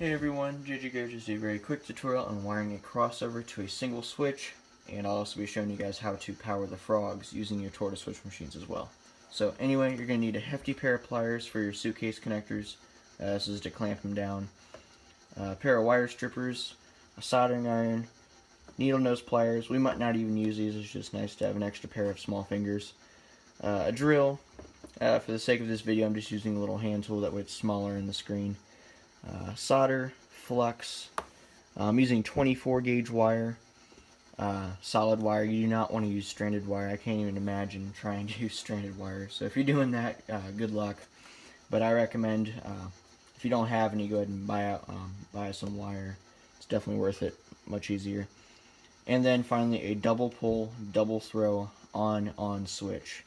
Hey everyone, JJ here to do a very quick tutorial on wiring a crossover to a single switch, and I'll also be showing you guys how to power the frogs using your Tortoise switch machines as well. So anyway, you're going to need a hefty pair of pliers for your suitcase connectors. This is to clamp them down. A pair of wire strippers, a soldering iron, needle nose pliers. We might not even use these, it's just nice to have an extra pair of small fingers. A drill. For the sake of this video, I'm just using a little hand tool, that way it's smaller in the screen. Solder, flux. I'm using 24 gauge wire, solid wire. You do not want to use stranded wire. I can't even imagine trying to use stranded wire. So if you're doing that, good luck. But I recommend, if you don't have any, go ahead and buy some wire. It's definitely worth it. Much easier. And then finally a double pull, double throw on switch.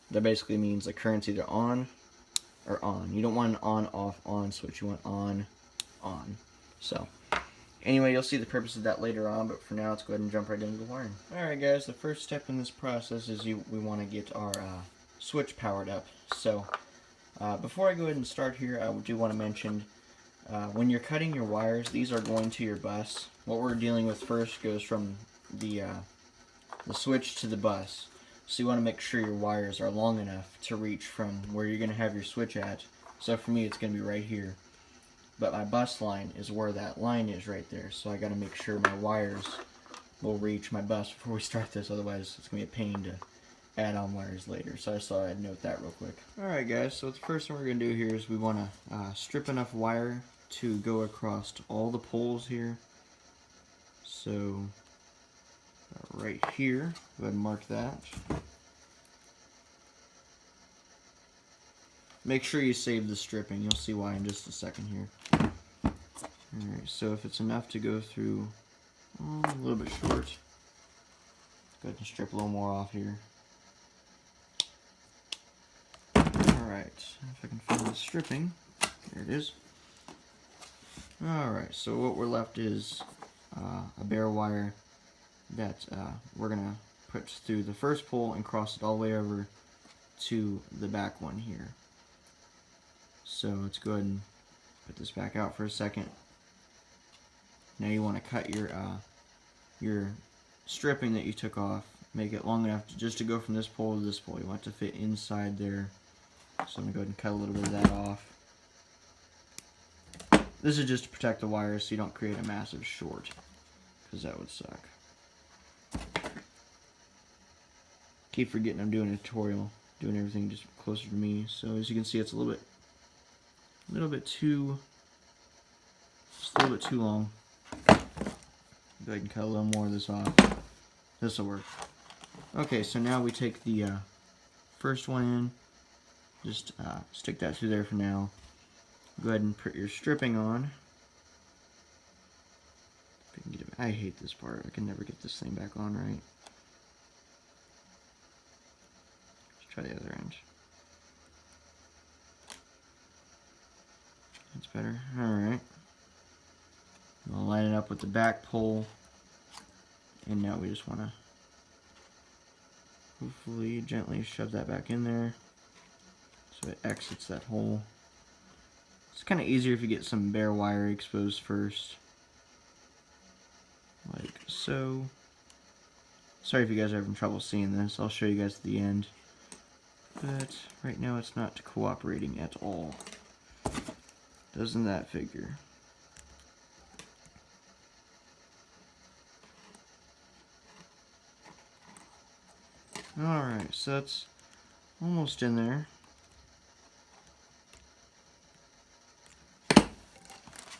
That basically means the current's either on or on. You don't want an on switch. You want on. So anyway, you'll see the purpose of that later on, but for now let's go ahead and jump right into the wiring. Alright guys, the first step in this process is we want to get our switch powered up. So before I go ahead and start here, I do want to mention when you're cutting your wires, these are going to your bus. What we're dealing with first goes from the switch to the bus. So you want to make sure your wires are long enough to reach from where you're going to have your switch at. So for me, it's going to be right here. But my bus line is where that line is right there. So I got to make sure my wires will reach my bus before we start this. Otherwise, it's going to be a pain to add on wires later. So I just thought I'd note that real quick. Alright guys, so the first thing we're going to do here is we want to strip enough wire to go across all the poles here. So right here, go ahead and mark that. Make sure you save the stripping. You'll see why in just a second here. Alright, so if it's enough to go through a little bit short, go ahead and strip a little more off here. Alright, if I can find the stripping, there it is. Alright, so what we're left is a bare wire that we're going to put through the first pole and cross it all the way over to the back one here. So let's go ahead and put this back out for a second. Now you want to cut your stripping that you took off, make it long enough just to go from this pole to this pole. You want it to fit inside there. So I'm going to go ahead and cut a little bit of that off. This is just to protect the wires so you don't create a massive short, because that would suck. Keep forgetting I'm doing a tutorial, doing everything just closer to me. So as you can see, it's a little bit too long. Go ahead and cut a little more of this off. This will work. Okay, so now we take the first one in. Just stick that through there for now. Go ahead and put your stripping on. If I can get it, I hate this part. I can never get this thing back on right. Let's try the other end. That's better. Alright. We'll line it up with the back pole. And now we just want to hopefully gently shove that back in there so it exits that hole. It's kind of easier if you get some bare wire exposed first. Like so. Sorry if you guys are having trouble seeing this. I'll show you guys at the end. But right now it's not cooperating at all. Doesn't that figure? Alright, so that's almost in there.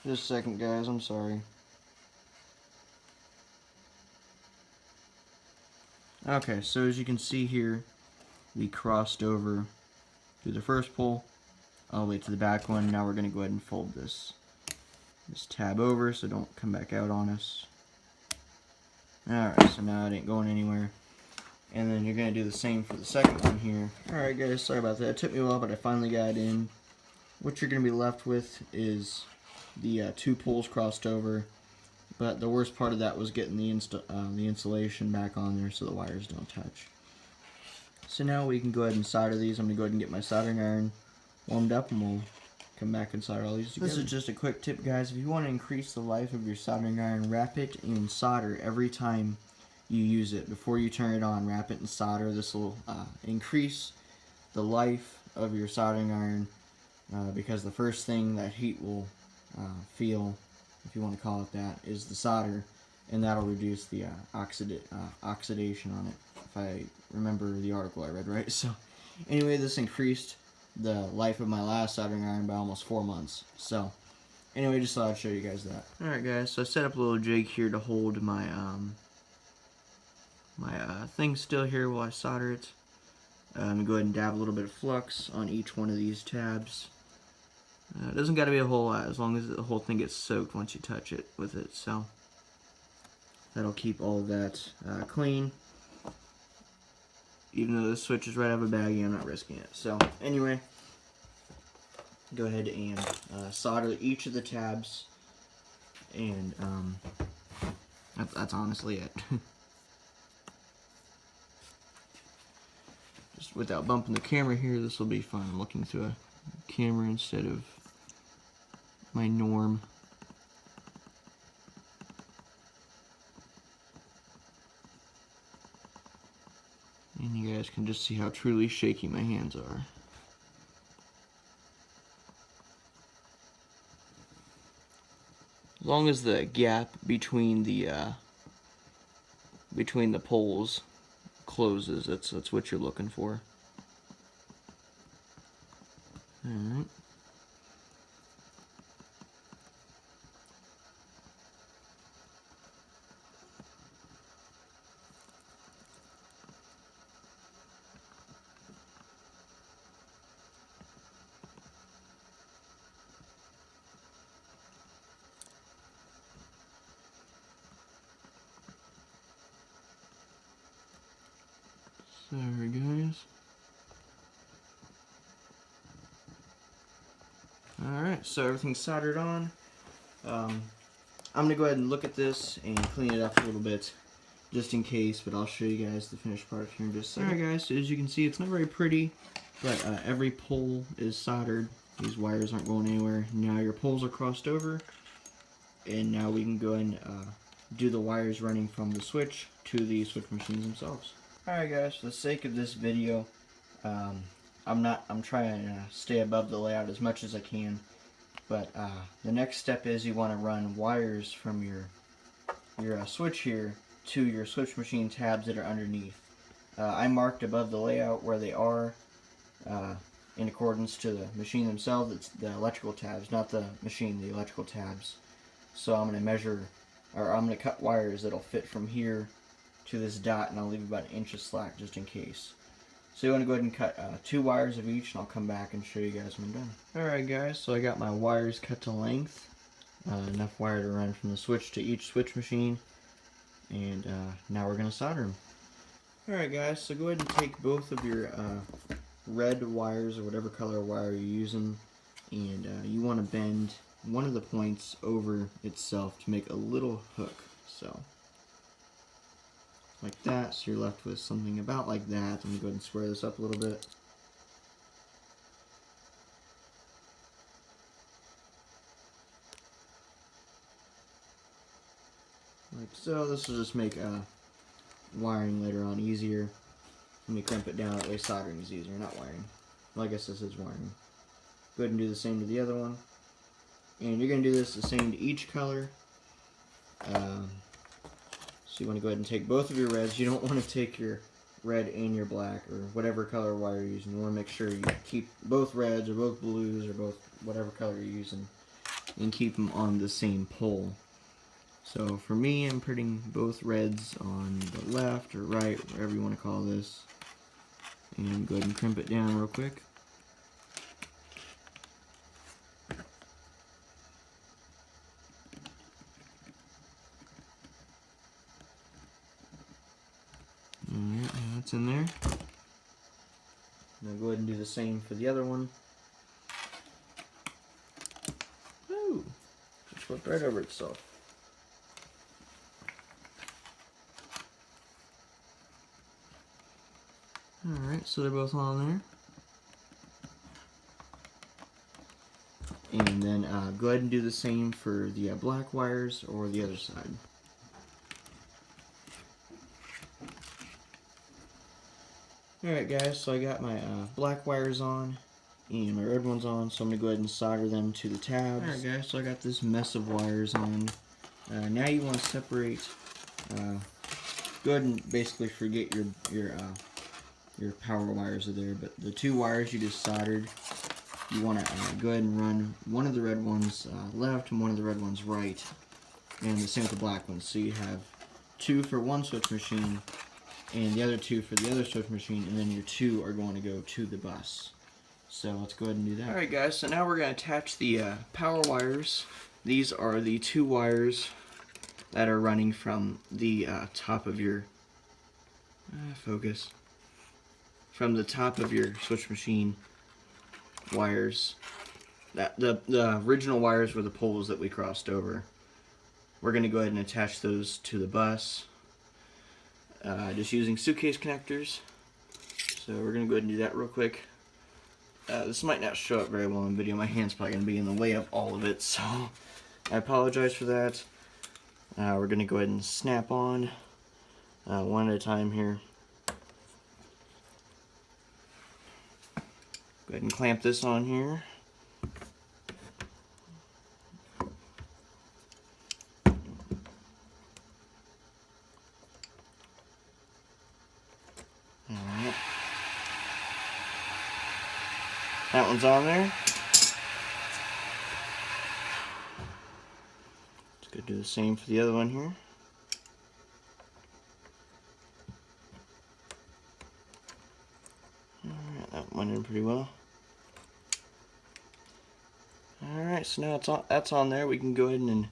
Just a second, guys, I'm sorry. Okay, so as you can see here, we crossed over through the first pole all the way to the back one. Now we're going to go ahead and fold this tab over so don't come back out on us. Alright, so now it ain't going anywhere. And then you're going to do the same for the second one here. Alright guys, sorry about that. It took me a while, but I finally got it in. What you're going to be left with is the two poles crossed over. But the worst part of that was getting the insulation back on there so the wires don't touch. So now we can go ahead and solder these. I'm going to go ahead and get my soldering iron warmed up and we'll come back and solder all these together. This is just a quick tip, guys. If you want to increase the life of your soldering iron, wrap it in solder every time you use it. Before you turn it on, wrap it in solder. This will increase the life of your soldering iron because the first thing that heat will feel, if you want to call it that, is the solder, and that'll reduce the oxidation on it, if I remember the article I read right. So anyway, this increased the life of my last soldering iron by almost 4 months. So anyway, just thought I'd show you guys that. Alright guys, so I set up a little jig here to hold my thing still here while I solder it. I'm going to go ahead and dab a little bit of flux on each one of these tabs. It doesn't got to be a whole lot, as long as the whole thing gets soaked once you touch it with it. So that'll keep all of that clean. Even though this switch is right out of a baggie, I'm not risking it. So anyway, go ahead and solder each of the tabs, and that's honestly it. Just without bumping the camera here, this will be fun. I'm looking through a camera instead of my norm. And you guys can just see how truly shaky my hands are. As long as the gap between the poles closes, that's what you're looking for. Alright. Sorry guys. Alright, so everything's soldered on. I'm going to go ahead and look at this and clean it up a little bit, just in case, but I'll show you guys the finished product here in just a second. Alright guys, so as you can see, it's not very pretty, but every pole is soldered. These wires aren't going anywhere. Now your poles are crossed over, and now we can go and do the wires running from the switch to the switch machines themselves. Alright guys, for the sake of this video, I'm trying to stay above the layout as much as I can, but the next step is you want to run wires from your switch here to your switch machine tabs that are underneath. I marked above the layout where they are in accordance to the machine themselves. It's the electrical tabs, not the machine, the electrical tabs. So I'm going to measure, or I'm going to cut wires that'll fit from here to this dot, and I'll leave about 1 inch of slack just in case. So you want to go ahead and cut 2 wires of each, and I'll come back and show you guys when I'm done. Alright guys, so I got my wires cut to length, enough wire to run from the switch to each switch machine, and now we're going to solder them. Alright guys, so go ahead and take both of your red wires, or whatever color wire you're using, and you want to bend one of the points over itself to make a little hook. So like that, so you're left with something about like that. Let me go ahead and square this up a little bit. Like so. This will just make wiring later on easier. Let me crimp it down, that way soldering is easier, not wiring. Well, I guess this is wiring. Go ahead and do the same to the other one. And you're going to do this the same to each color. So you want to go ahead and take both of your reds. You don't want to take your red and your black, or whatever color wire you're using. You want to make sure you keep both reds, or both blues, or both whatever color you're using, and keep them on the same pole. So for me, I'm putting both reds on the left, or right, whatever you want to call this. And go ahead and crimp it down real quick. Alright, now it's in there. Now go ahead and do the same for the other one. Ooh, just flipped right over itself. Alright, so they're both on there. And then go ahead and do the same for the black wires or the other side. Alright guys, so I got my black wires on and my red ones on, so I'm going to go ahead and solder them to the tabs. Alright guys, so I got this mess of wires on. Now you want to separate, go ahead and basically forget your power wires are there, but the two wires you just soldered, you want to go ahead and run one of the red ones left and one of the red ones right, and the same with the black ones. So you have two for one switch machine and the other two for the other switch machine, and then your two are going to go to the bus. So let's go ahead and do that. Alright guys, so now we're going to attach the power wires. These are the two wires that are running from the top of your from the top of your switch machine wires. The original wires were the poles that we crossed over. We're going to go ahead and attach those to the bus, just using suitcase connectors. So we're going to go ahead and do that real quick. This might not show up very well in video. My hand's probably going to be in the way of all of it, so I apologize for that. We're going to go ahead and snap on one at a time here. Go ahead and clamp this on here. Alright. That one's on there. Let's go do the same for the other one here. Alright, that went in pretty well. Alright, so now that's on there. We can go ahead and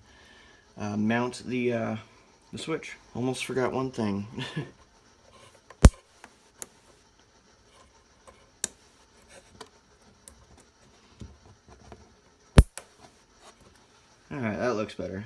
mount the switch. Almost forgot one thing. Alright, that looks better.